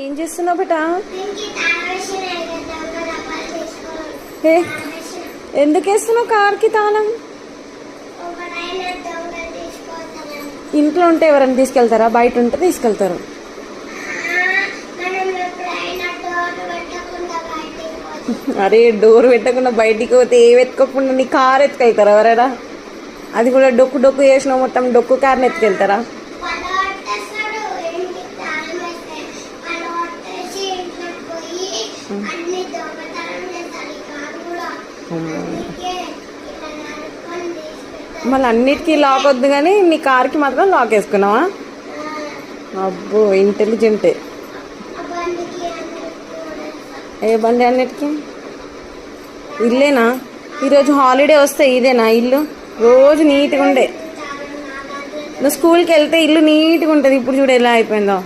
ఏం చేస్తున్నావు బేటా? ఎందుకు వేస్తున్నావు కార్కి తాళం? ఇంట్లో ఉంటే ఎవరైనా తీసుకెళ్తారా? బయట ఉంటే తీసుకెళ్తారు. అరే డోర్ పెట్టకుండా బయటికి పోతే ఏవి ఎత్తుకోకుండా నీ కార్ ఎత్తుకెళ్తారా ఎవరైనా? అది కూడా డొక్కు డొక్కు చేసినావు, మొత్తం డొక్కు కార్ని ఎత్తుకెళ్తారా? మళ్ళీ అన్నిటికీ లాక్ వద్దు కానీ నీ కార్కి మాత్రం లాక్ వేసుకున్నావా? అబ్బో ఇంటెలిజెంటే. ఏ బండి అన్నిటికీ? ఇల్లేనా? ఈరోజు హాలిడే వస్తే ఇదేనా ఇల్లు? రోజు నీట్గా ఉండే. నువ్వు స్కూల్కి వెళ్తే ఇల్లు నీట్గా ఉంటుంది. ఇప్పుడు చూడు ఎలా అయిపోయిందో.